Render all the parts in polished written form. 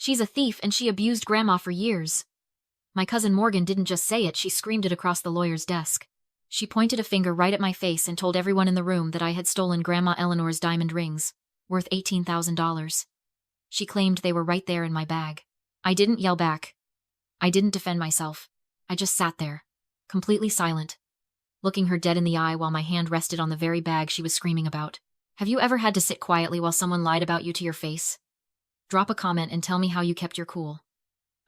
She's a thief and she abused Grandma for years." My cousin Morgan didn't just say it, she screamed it across the lawyer's desk. She pointed a finger right at my face and told everyone in the room that I had stolen Grandma Eleanor's diamond rings, worth $18,000. She claimed they were right there in my bag. I didn't yell back. I didn't defend myself. I just sat there, completely silent, looking her dead in the eye while my hand rested on the very bag she was screaming about. Have you ever had to sit quietly while someone lied about you to your face? Drop a comment and tell me how you kept your cool.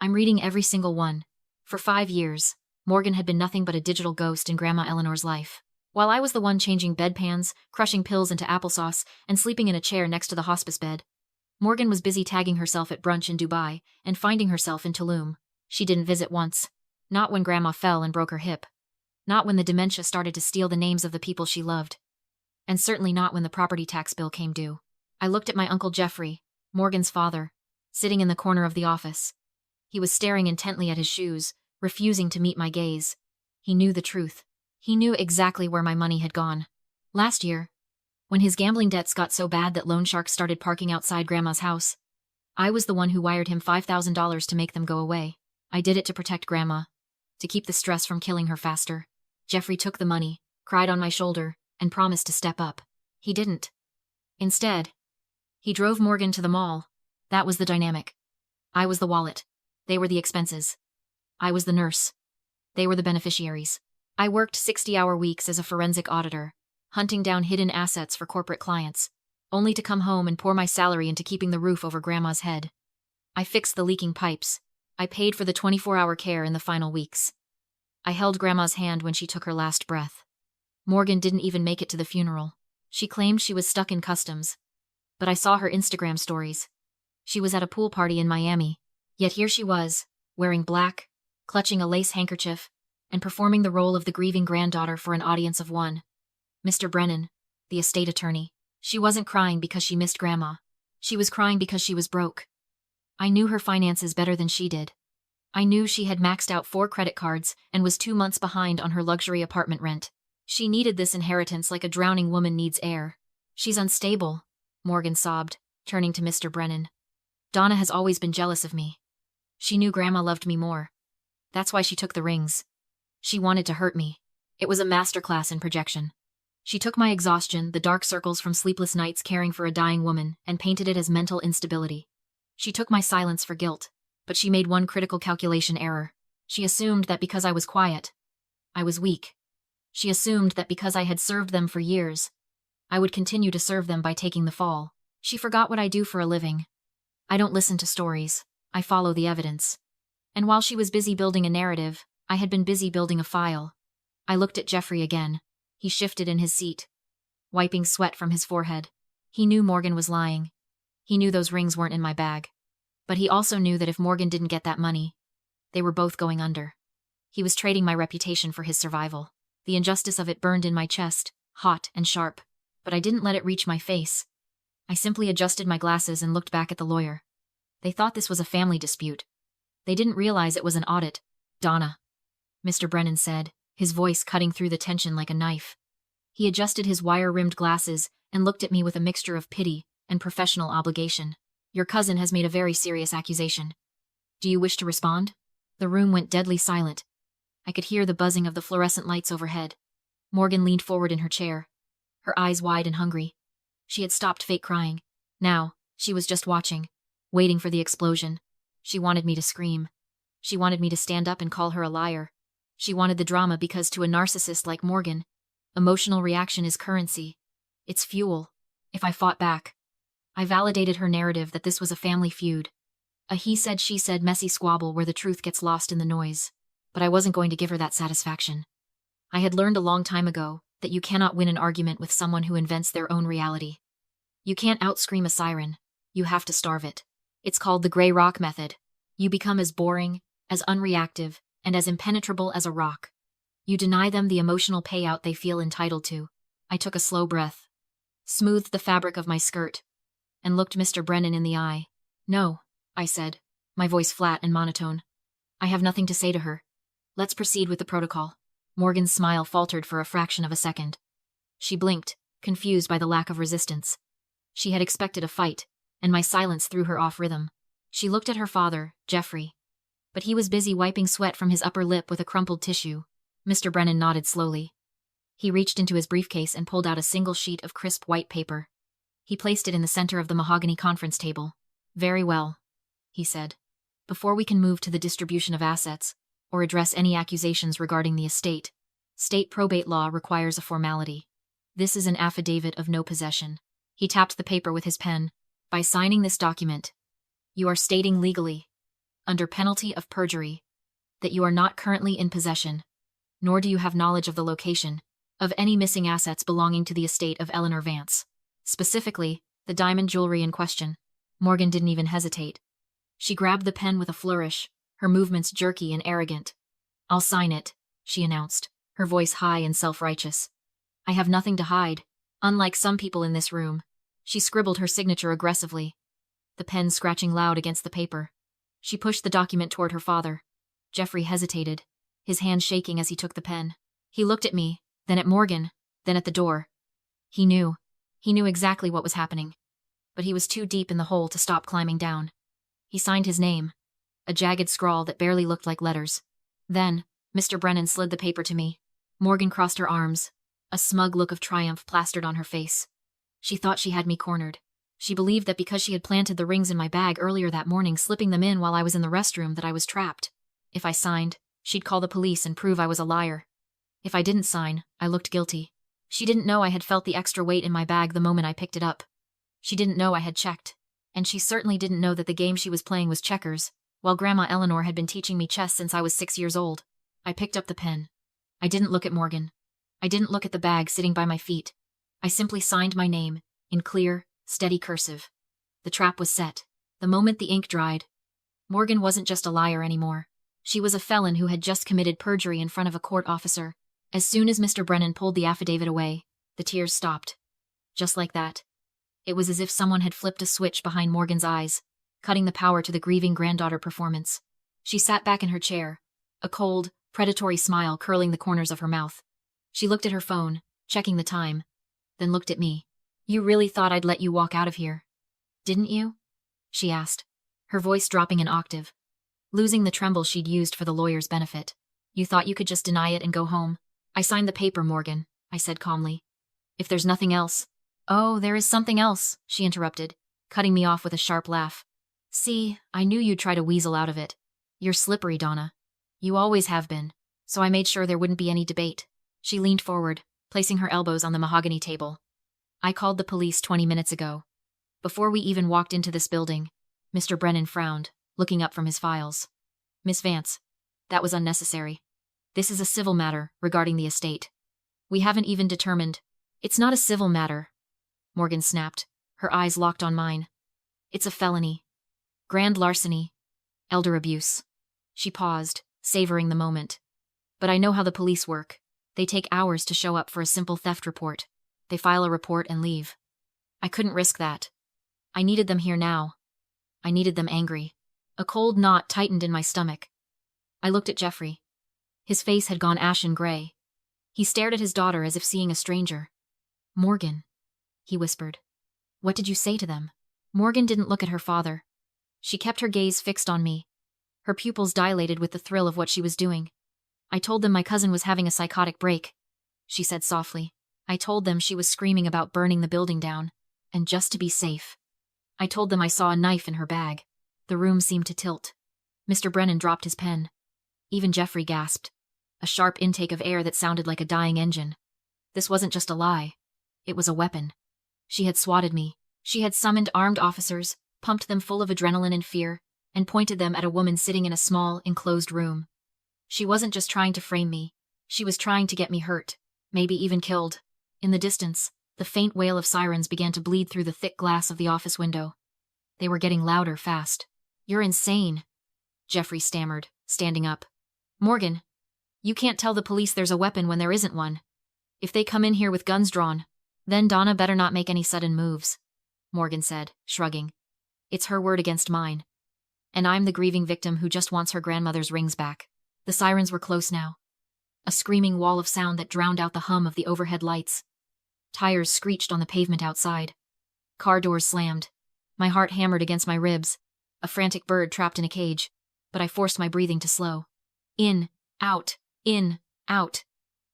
I'm reading every single one. For 5 years, Morgan had been nothing but a digital ghost in Grandma Eleanor's life. While I was the one changing bedpans, crushing pills into applesauce, and sleeping in a chair next to the hospice bed, Morgan was busy tagging herself at brunch in Dubai and finding herself in Tulum. She didn't visit once. Not when Grandma fell and broke her hip. Not when the dementia started to steal the names of the people she loved. And certainly not when the property tax bill came due. I looked at my Uncle Jeffrey, Morgan's father, sitting in the corner of the office. He was staring intently at his shoes, refusing to meet my gaze. He knew the truth. He knew exactly where my money had gone. Last year, when his gambling debts got so bad that loan sharks started parking outside Grandma's house, I was the one who wired him $5,000 to make them go away. I did it to protect Grandma, to keep the stress from killing her faster. Jeffrey took the money, cried on my shoulder, and promised to step up. He didn't. Instead, he drove Morgan to the mall. That was the dynamic. I was the wallet. They were the expenses. I was the nurse. They were the beneficiaries. I worked 60-hour weeks as a forensic auditor, hunting down hidden assets for corporate clients, only to come home and pour my salary into keeping the roof over Grandma's head. I fixed the leaking pipes. I paid for the 24-hour care in the final weeks. I held Grandma's hand when she took her last breath. Morgan didn't even make it to the funeral. She claimed she was stuck in customs. But I saw her Instagram stories. She was at a pool party in Miami. Yet here she was, wearing black, clutching a lace handkerchief, and performing the role of the grieving granddaughter for an audience of one. Mr. Brennan, the estate attorney. She wasn't crying because she missed Grandma. She was crying because she was broke. I knew her finances better than she did. I knew she had maxed out 4 credit cards and was 2 months behind on her luxury apartment rent. She needed this inheritance like a drowning woman needs air. She's unstable, Morgan sobbed, turning to Mr. Brennan. Donna has always been jealous of me. She knew Grandma loved me more. That's why she took the rings. She wanted to hurt me. It was a masterclass in projection. She took my exhaustion, the dark circles from sleepless nights caring for a dying woman, and painted it as mental instability. She took my silence for guilt, but she made one critical calculation error. She assumed that because I was quiet, I was weak. She assumed that because I had served them for years, I would continue to serve them by taking the fall. She forgot what I do for a living. I don't listen to stories. I follow the evidence. And while she was busy building a narrative, I had been busy building a file. I looked at Jeffrey again. He shifted in his seat, wiping sweat from his forehead. He knew Morgan was lying. He knew those rings weren't in my bag. But he also knew that if Morgan didn't get that money, they were both going under. He was trading my reputation for his survival. The injustice of it burned in my chest, hot and sharp. But I didn't let it reach my face. I simply adjusted my glasses and looked back at the lawyer. They thought this was a family dispute. They didn't realize it was an audit. Donna, Mr. Brennan said, his voice cutting through the tension like a knife. He adjusted his wire-rimmed glasses and looked at me with a mixture of pity and professional obligation. Your cousin has made a very serious accusation. Do you wish to respond? The room went deadly silent. I could hear the buzzing of the fluorescent lights overhead. Morgan leaned forward in her chair, her eyes wide and hungry. She had stopped fake crying. Now, she was just watching, waiting for the explosion. She wanted me to scream. She wanted me to stand up and call her a liar. She wanted the drama because to a narcissist like Morgan, emotional reaction is currency. It's fuel. If I fought back, I validated her narrative that this was a family feud. A he-said, she-said messy squabble where the truth gets lost in the noise. But I wasn't going to give her that satisfaction. I had learned a long time ago that you cannot win an argument with someone who invents their own reality. You can't outscream a siren. You have to starve it. It's called the gray rock method. You become as boring, as unreactive, and as impenetrable as a rock. You deny them the emotional payout they feel entitled to. I took a slow breath, smoothed the fabric of my skirt, and looked Mr. Brennan in the eye. No, I said, my voice flat and monotone. I have nothing to say to her. Let's proceed with the protocol. Morgan's smile faltered for a fraction of a second. She blinked, confused by the lack of resistance. She had expected a fight, and my silence threw her off rhythm. She looked at her father, Jeffrey. But he was busy wiping sweat from his upper lip with a crumpled tissue. Mr. Brennan nodded slowly. He reached into his briefcase and pulled out a single sheet of crisp white paper. He placed it in the center of the mahogany conference table. "Very well," he said. "Before we can move to the distribution of assets, or address any accusations regarding the estate, state probate law requires a formality. This is an affidavit of no possession." He tapped the paper with his pen. "By signing this document, you are stating legally, under penalty of perjury, that you are not currently in possession, nor do you have knowledge of the location, of any missing assets belonging to the estate of Eleanor Vance. Specifically, the diamond jewelry in question." Morgan didn't even hesitate. She grabbed the pen with a flourish, her movements jerky and arrogant. "I'll sign it," she announced, her voice high and self-righteous. "I have nothing to hide, unlike some people in this room." She scribbled her signature aggressively, the pen scratching loud against the paper. She pushed the document toward her father. Jeffrey hesitated, his hand shaking as he took the pen. He looked at me, then at Morgan, then at the door. He knew exactly what was happening, but he was too deep in the hole to stop climbing down. He signed his name, a jagged scrawl that barely looked like letters. Then, Mr. Brennan slid the paper to me. Morgan crossed her arms, a smug look of triumph plastered on her face. She thought she had me cornered. She believed that because she had planted the rings in my bag earlier that morning, slipping them in while I was in the restroom, that I was trapped. If I signed, she'd call the police and prove I was a liar. If I didn't sign, I looked guilty. She didn't know I had felt the extra weight in my bag the moment I picked it up. She didn't know I had checked. And she certainly didn't know that the game she was playing was checkers, while Grandma Eleanor had been teaching me chess since I was 6 years old. I picked up the pen. I didn't look at Morgan. I didn't look at the bag sitting by my feet. I simply signed my name, in clear, steady cursive. The trap was set. The moment the ink dried, Morgan wasn't just a liar anymore. She was a felon who had just committed perjury in front of a court officer. As soon as Mr. Brennan pulled the affidavit away, the tears stopped. Just like that. It was as if someone had flipped a switch behind Morgan's eyes, cutting the power to the grieving granddaughter performance. She sat back in her chair, a cold, predatory smile curling the corners of her mouth. She looked at her phone, checking the time, then looked at me. "You really thought I'd let you walk out of here, didn't you?" she asked, her voice dropping an octave, losing the tremble she'd used for the lawyer's benefit. "You thought you could just deny it and go home?" "I signed the paper, Morgan," I said calmly. "If there's nothing else—" "Oh, there is something else," she interrupted, cutting me off with a sharp laugh. "See, I knew you'd try to weasel out of it. You're slippery, Donna. You always have been, so I made sure there wouldn't be any debate." She leaned forward, placing her elbows on the mahogany table. "I called the police 20 minutes ago. Before we even walked into this building." Mr. Brennan frowned, looking up from his files. "Miss Vance, that was unnecessary. This is a civil matter regarding the estate. We haven't even determined—" "It's not a civil matter," Morgan snapped, her eyes locked on mine. "It's a felony. Grand larceny. Elder abuse." She paused, savoring the moment. "But I know how the police work. They take hours to show up for a simple theft report. They file a report and leave. I couldn't risk that. I needed them here now. I needed them angry." A cold knot tightened in my stomach. I looked at Jeffrey. His face had gone ashen gray. He stared at his daughter as if seeing a stranger. "Morgan," he whispered. "What did you say to them?" Morgan didn't look at her father. She kept her gaze fixed on me, her pupils dilated with the thrill of what she was doing. "I told them my cousin was having a psychotic break," she said softly. "I told them she was screaming about burning the building down, and just to be safe. I told them I saw a knife in her bag." The room seemed to tilt. Mr. Brennan dropped his pen. Even Jeffrey gasped, a sharp intake of air that sounded like a dying engine. This wasn't just a lie. It was a weapon. She had swatted me. She had summoned armed officers, pumped them full of adrenaline and fear, and pointed them at a woman sitting in a small, enclosed room. She wasn't just trying to frame me. She was trying to get me hurt, maybe even killed. In the distance, the faint wail of sirens began to bleed through the thick glass of the office window. They were getting louder fast. "You're insane," Jeffrey stammered, standing up. "Morgan, you can't tell the police there's a weapon when there isn't one. If they come in here with guns drawn, then Donna better not make any sudden moves," Morgan said, shrugging. "It's her word against mine. And I'm the grieving victim who just wants her grandmother's rings back." The sirens were close now. A screaming wall of sound that drowned out the hum of the overhead lights. Tires screeched on the pavement outside. Car doors slammed. My heart hammered against my ribs. a frantic bird trapped in a cage, but I forced my breathing to slow. In, out, in, out.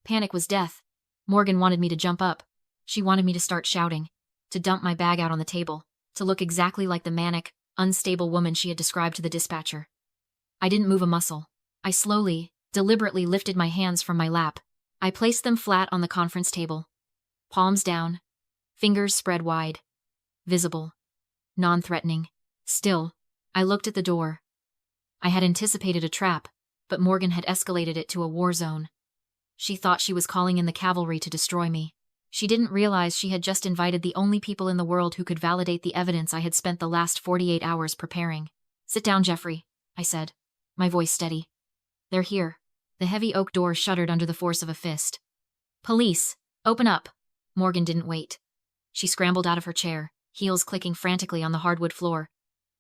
Panic was death. Morgan wanted me to jump up. She wanted me to start shouting, to dump my bag out on the table, to look exactly like the manic, unstable woman she had described to the dispatcher. I didn't move a muscle. I slowly, deliberately lifted my hands from my lap. I placed them flat on the conference table. Palms down, fingers spread wide. Visible. Non-threatening. Still, I looked at the door. I had anticipated a trap, but Morgan had escalated it to a war zone. She thought she was calling in the cavalry to destroy me. She didn't realize she had just invited the only people in the world who could validate the evidence I had spent the last 48 hours preparing. "Sit down, Jeffrey," I said, my voice steady. "They're here." The heavy oak door shuddered under the force of a fist. "Police, open up." Morgan didn't wait. She scrambled out of her chair, heels clicking frantically on the hardwood floor,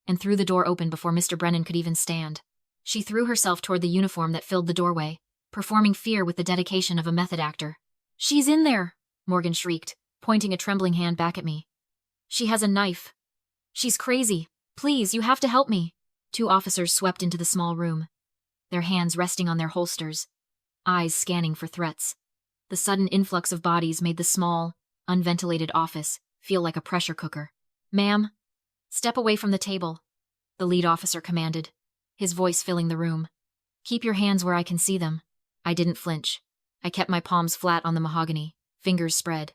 and threw the door open before Mr. Brennan could even stand. She threw herself toward the uniform that filled the doorway, performing fear with the dedication of a method actor. "She's in there!" Morgan shrieked, pointing a trembling hand back at me. "She has a knife. She's crazy. Please, you have to help me." Two officers swept into the small room, their hands resting on their holsters, eyes scanning for threats. The sudden influx of bodies made the small, unventilated office feel like a pressure cooker. "Ma'am, step away from the table," the lead officer commanded, his voice filling the room. "Keep your hands where I can see them." I didn't flinch. I kept my palms flat on the mahogany, fingers spread.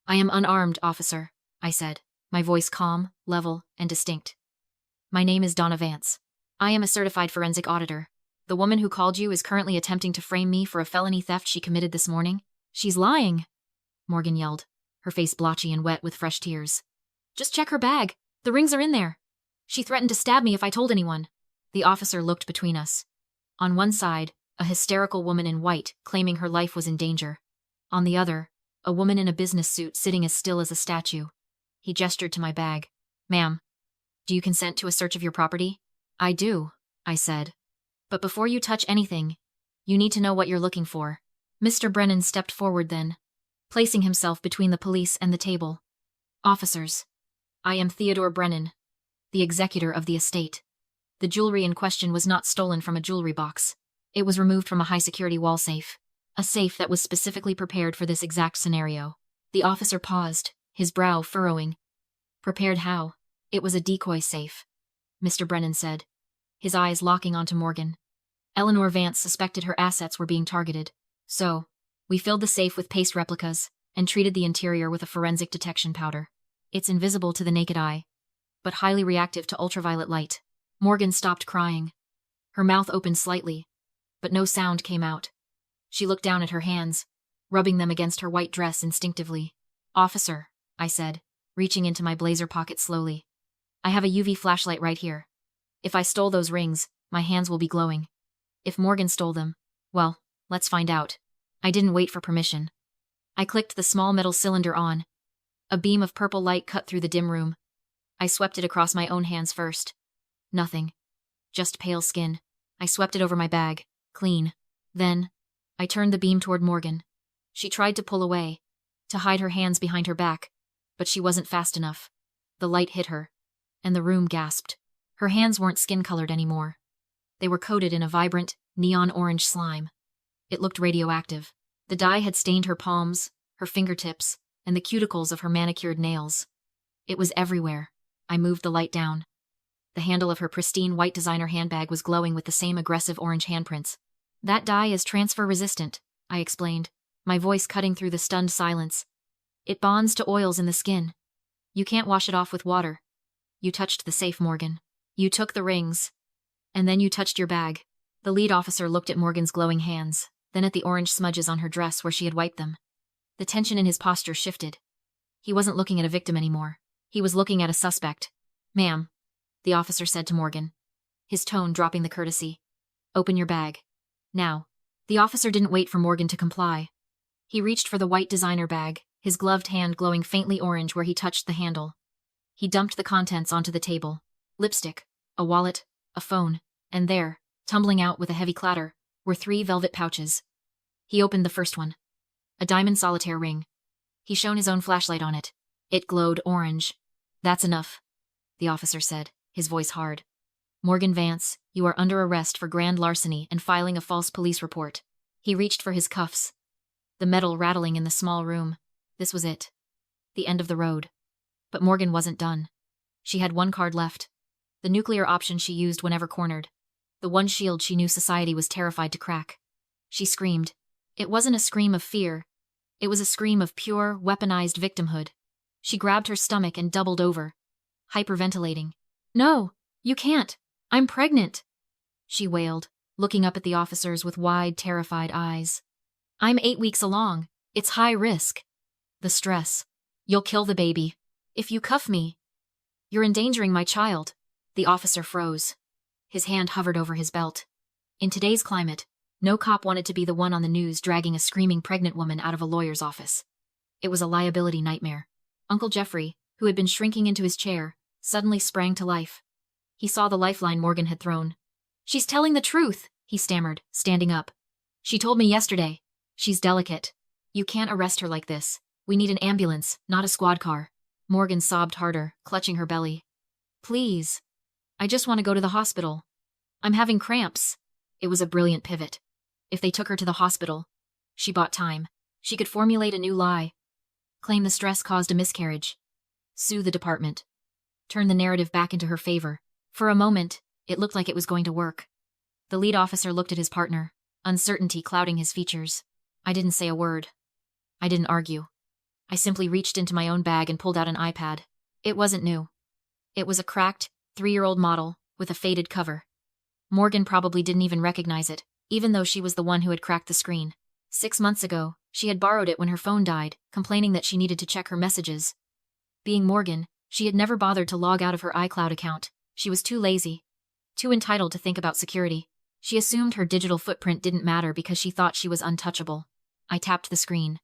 "I am unarmed, officer," I said, my voice calm, level, and distinct. "My name is Donna Vance. I am a certified forensic auditor. The woman who called you is currently attempting to frame me for a felony theft she committed this morning." "She's lying," Morgan yelled, her face blotchy and wet with fresh tears. "Just check her bag. The rings are in there. She threatened to stab me if I told anyone." The officer looked between us. On one side, a hysterical woman in white claiming her life was in danger. On the other, a woman in a business suit sitting as still as a statue. He gestured to my bag. "Ma'am, do you consent to a search of your property?" "I do," I said. "But before you touch anything, you need to know what you're looking for." Mr. Brennan stepped forward then, placing himself between the police and the table. "Officers, I am Theodore Brennan, the executor of the estate. The jewelry in question was not stolen from a jewelry box. It was removed from a high-security wall safe, a safe that was specifically prepared for this exact scenario." The officer paused, his brow furrowing. "Prepared how?" "It was a decoy safe," Mr. Brennan said, his eyes locking onto Morgan. "Eleanor Vance suspected her assets were being targeted. So, we filled the safe with paste replicas and treated the interior with a forensic detection powder. It's invisible to the naked eye, but highly reactive to ultraviolet light." Morgan stopped crying. Her mouth opened slightly, but no sound came out. She looked down at her hands, rubbing them against her white dress instinctively. "Officer," I said, reaching into my blazer pocket slowly, "I have a UV flashlight right here. If I stole those rings, my hands will be glowing. If Morgan stole them, well, let's find out." I didn't wait for permission. I clicked the small metal cylinder on. A beam of purple light cut through the dim room. I swept it across my own hands first. Nothing. Just pale skin. I swept it over my bag. Clean. Then, I turned the beam toward Morgan. She tried to pull away, to hide her hands behind her back, but she wasn't fast enough. The light hit her, and the room gasped. Her hands weren't skin-colored anymore. They were coated in a vibrant, neon-orange slime. It looked radioactive. The dye had stained her palms, her fingertips, and the cuticles of her manicured nails. It was everywhere. I moved the light down. The handle of her pristine white designer handbag was glowing with the same aggressive orange handprints. "That dye is transfer-resistant," I explained, my voice cutting through the stunned silence. "It bonds to oils in the skin. You can't wash it off with water." "You touched the safe, Morgan. You took the rings. And then you touched your bag." The lead officer looked at Morgan's glowing hands, then at the orange smudges on her dress where she had wiped them. The tension in his posture shifted. He wasn't looking at a victim anymore. He was looking at a suspect. "Ma'am," the officer said to Morgan, his tone dropping the courtesy. "Open your bag. Now." The officer didn't wait for Morgan to comply. He reached for the white designer bag, his gloved hand glowing faintly orange where he touched the handle. He dumped the contents onto the table. Lipstick, a wallet, a phone, and there, tumbling out with a heavy clatter, were 3 velvet pouches. He opened the first one. A diamond solitaire ring. He shone his own flashlight on it. It glowed orange. "That's enough," the officer said, his voice hard. Morgan Vance, you are under arrest for grand larceny and filing a false police report. He reached for his cuffs, the metal rattling in the small room. This was it. The end of the road. But Morgan wasn't done. She had one card left. The nuclear option she used whenever cornered. The one shield she knew society was terrified to crack. She screamed. It wasn't a scream of fear. It was a scream of pure, weaponized victimhood. She grabbed her stomach and doubled over, hyperventilating. No, you can't. I'm pregnant, she wailed, looking up at the officers with wide, terrified eyes. I'm 8 weeks along. It's high risk. The stress. You'll kill the baby. If you cuff me. You're endangering my child. The officer froze. His hand hovered over his belt. In today's climate, no cop wanted to be the one on the news dragging a screaming pregnant woman out of a lawyer's office. It was a liability nightmare. Uncle Jeffrey, who had been shrinking into his chair, suddenly sprang to life. He saw the lifeline Morgan had thrown. She's telling the truth, he stammered, standing up. She told me yesterday. She's delicate. You can't arrest her like this. We need an ambulance, not a squad car. Morgan sobbed harder, clutching her belly. Please. I just want to go to the hospital. I'm having cramps. It was a brilliant pivot. If they took her to the hospital, she bought time. She could formulate a new lie. Claim the stress caused a miscarriage. Sue the department. Turn the narrative back into her favor. For a moment, it looked like it was going to work. The lead officer looked at his partner, uncertainty clouding his features. I didn't say a word. I didn't argue. I simply reached into my own bag and pulled out an iPad. It wasn't new. It was a cracked, 3-year-old model with a faded cover. Morgan probably didn't even recognize it, even though she was the one who had cracked the screen. 6 months ago, she had borrowed it when her phone died, complaining that she needed to check her messages. Being Morgan, she had never bothered to log out of her iCloud account. She was too lazy, too entitled to think about security. She assumed her digital footprint didn't matter because she thought she was untouchable. I tapped the screen.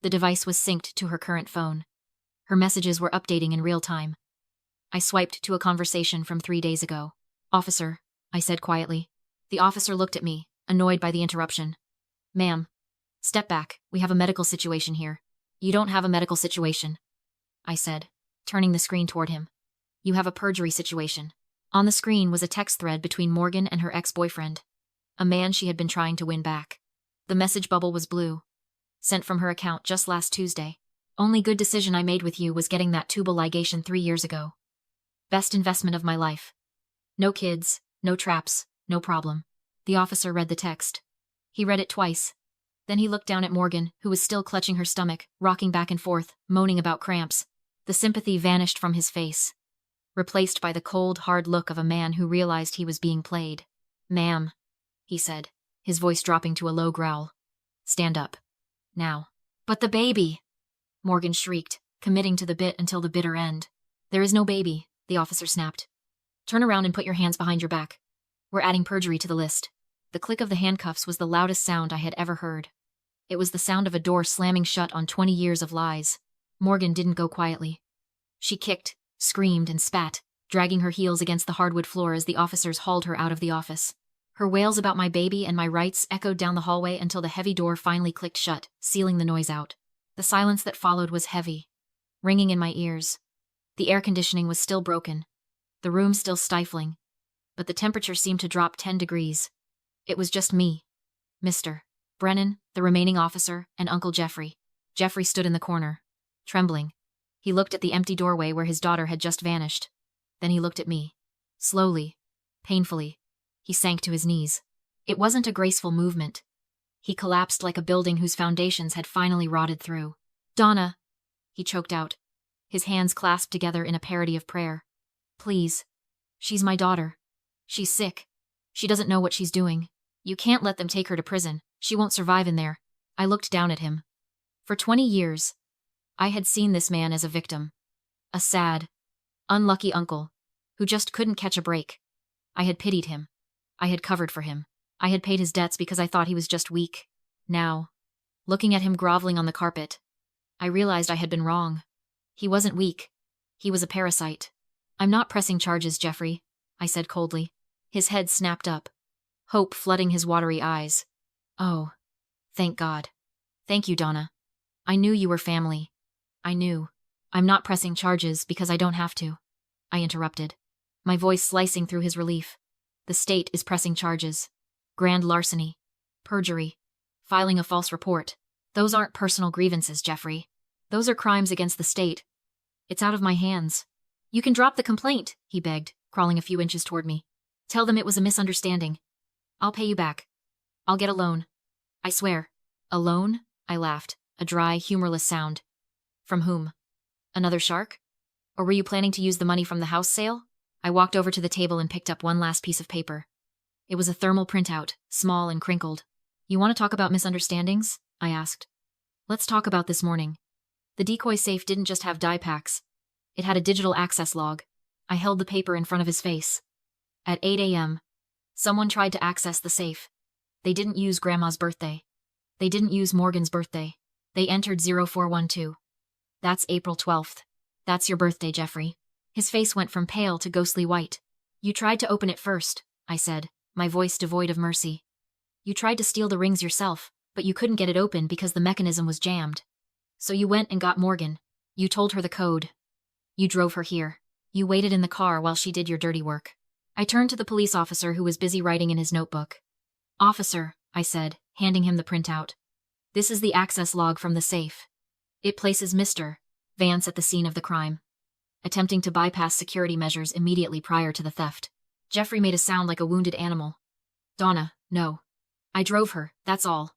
The device was synced to her current phone. Her messages were updating in real time. I swiped to a conversation from 3 days ago. Officer, I said quietly. The officer looked at me, annoyed by the interruption. Ma'am, step back. We have a medical situation here. You don't have a medical situation, I said, turning the screen toward him. You have a perjury situation. On the screen was a text thread between Morgan and her ex-boyfriend, a man she had been trying to win back. The message bubble was blue, sent from her account just last Tuesday. Only good decision I made with you was getting that tubal ligation 3 years ago. Best investment of my life. No kids, no traps, no problem. The officer read the text. He read it twice. Then he looked down at Morgan, who was still clutching her stomach, rocking back and forth, moaning about cramps. The sympathy vanished from his face, replaced by the cold, hard look of a man who realized he was being played. Ma'am, he said, his voice dropping to a low growl. Stand up. Now. But the baby! Morgan shrieked, committing to the bit until the bitter end. There is no baby, the officer snapped. Turn around and put your hands behind your back. We're adding perjury to the list. The click of the handcuffs was the loudest sound I had ever heard. It was the sound of a door slamming shut on 20 years of lies. Morgan didn't go quietly. She kicked, screamed, and spat, dragging her heels against the hardwood floor as the officers hauled her out of the office. Her wails about my baby and my rights echoed down the hallway until the heavy door finally clicked shut, sealing the noise out. The silence that followed was heavy, ringing in my ears. The air conditioning was still broken, the room still stifling, but the temperature seemed to drop 10 degrees. It was just me, Mr. Brennan, the remaining officer, and Uncle Jeffrey. Jeffrey stood in the corner, trembling. He looked at the empty doorway where his daughter had just vanished. Then he looked at me. Slowly, painfully, he sank to his knees. It wasn't a graceful movement. He collapsed like a building whose foundations had finally rotted through. Donna, he choked out, his hands clasped together in a parody of prayer. Please. She's my daughter. She's sick. She doesn't know what she's doing. You can't let them take her to prison. She won't survive in there. I looked down at him. For 20 years, I had seen this man as a victim. A sad, unlucky uncle who just couldn't catch a break. I had pitied him. I had covered for him. I had paid his debts because I thought he was just weak. Now, looking at him groveling on the carpet, I realized I had been wrong. He wasn't weak. He was a parasite. I'm not pressing charges, Jeffrey, I said coldly. His head snapped up, hope flooding his watery eyes. Oh, thank God. Thank you, Donna. I knew you were family. I knew. I'm not pressing charges because I don't have to, I interrupted. my voice slicing through his relief. The state is pressing charges. Grand larceny. Perjury. Filing a false report. Those aren't personal grievances, Jeffrey. Those are crimes against the state. It's out of my hands. You can drop the complaint, he begged, crawling a few inches toward me. Tell them it was a misunderstanding. I'll pay you back. I'll get a loan. I swear. A loan? I laughed, a dry, humorless sound. From whom? Another shark? Or were you planning to use the money from the house sale? I walked over to the table and picked up one last piece of paper. It was a thermal printout, small and crinkled. You want to talk about misunderstandings? I asked. Let's talk about this morning. The Decoy safe didn't just have die packs. It had a digital access log. I held the paper in front of his face. At 8 a.m., someone tried to access the safe. They didn't use Grandma's birthday. They didn't use Morgan's birthday. They entered 0412. That's April 12th. That's your birthday, Jeffrey. His face went from pale to ghostly white. You tried to open it first, I said, my voice devoid of mercy. You tried to steal the rings yourself, but you couldn't get it open because the mechanism was jammed. So you went and got Morgan. You told her the code. You drove her here. You waited in the car while she did your dirty work. I turned to the police officer who was busy writing in his notebook. Officer, I said, handing him the printout. This is the access log from the safe. It places Mr. Vance at the scene of the crime, attempting to bypass security measures immediately prior to the theft. Jeffrey made a sound like a wounded animal. Donna, no. I drove her, that's all.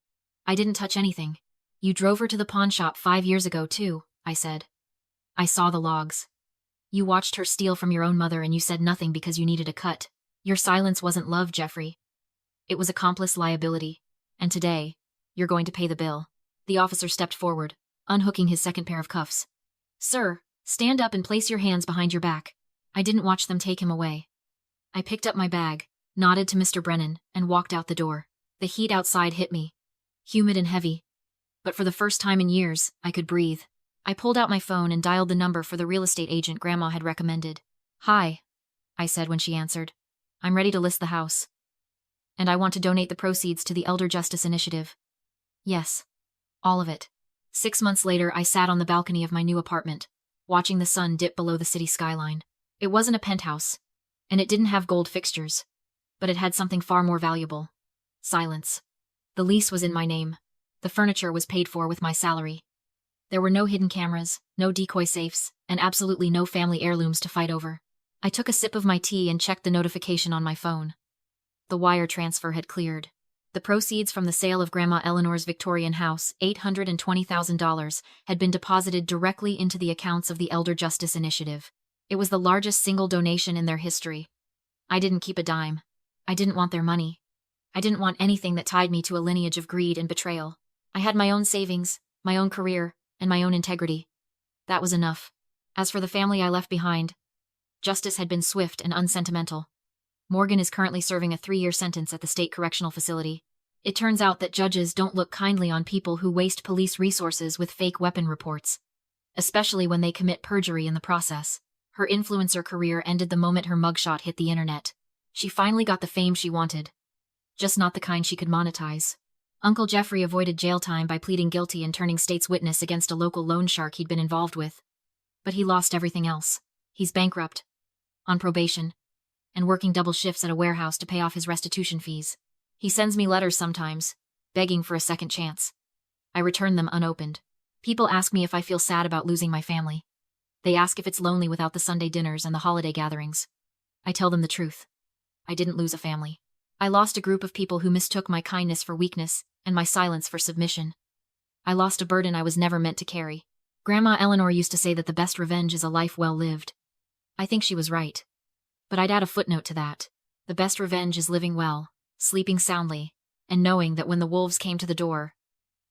I didn't touch anything. You drove her to the pawn shop 5 years ago, too, I said. I saw the logs. You watched her steal from your own mother and you said nothing because you needed a cut. Your silence wasn't love, Jeffrey. It was accomplice liability. And today, you're going to pay the bill. The officer stepped forward, unhooking his second pair of cuffs. Sir, stand up and place your hands behind your back. I didn't watch them take him away. I picked up my bag, nodded to Mr. Brennan, and walked out the door. The heat outside hit me, humid and heavy. But for the first time in years, I could breathe. I pulled out my phone and dialed the number for the real estate agent Grandma had recommended. Hi, I said when she answered. I'm ready to list the house. And I want to donate the proceeds to the Elder Justice Initiative. Yes, all of it. 6 months later, I sat on the balcony of my new apartment, watching the sun dip below the city skyline. It wasn't a penthouse, and it didn't have gold fixtures, but it had something far more valuable. Silence. The lease was in my name. The furniture was paid for with my salary. There were no hidden cameras, no decoy safes, and absolutely no family heirlooms to fight over. I took a sip of my tea and checked the notification on my phone. The wire transfer had cleared. The proceeds from the sale of Grandma Eleanor's Victorian house, $820,000, had been deposited directly into the accounts of the Elder Justice Initiative. It was the largest single donation in their history. I didn't keep a dime. I didn't want their money. I didn't want anything that tied me to a lineage of greed and betrayal. I had my own savings, my own career, and my own integrity. That was enough. As for the family I left behind, justice had been swift and unsentimental. Morgan is currently serving a 3-year sentence at the state correctional facility. It turns out that judges don't look kindly on people who waste police resources with fake weapon reports, especially when they commit perjury in the process. Her influencer career ended the moment her mugshot hit the internet. She finally got the fame she wanted, just not the kind she could monetize. Uncle Jeffrey avoided jail time by pleading guilty and turning state's witness against a local loan shark he'd been involved with. But he lost everything else. He's bankrupt, on probation, and working double shifts at a warehouse to pay off his restitution fees. He sends me letters sometimes, begging for a second chance. I return them unopened. People ask me if I feel sad about losing my family. They ask if it's lonely without the Sunday dinners and the holiday gatherings. I tell them the truth. I didn't lose a family. I lost a group of people who mistook my kindness for weakness and my silence for submission. I lost a burden I was never meant to carry. Grandma Eleanor used to say that the best revenge is a life well lived. I think she was right. But I'd add a footnote to that. The best revenge is living well, sleeping soundly, and knowing that when the wolves came to the door,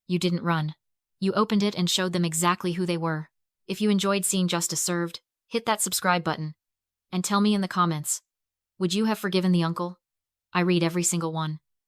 you didn't run. You opened it and showed them exactly who they were. If you enjoyed seeing justice served, hit that subscribe button. And tell me in the comments, would you have forgiven the uncle? I read every single one.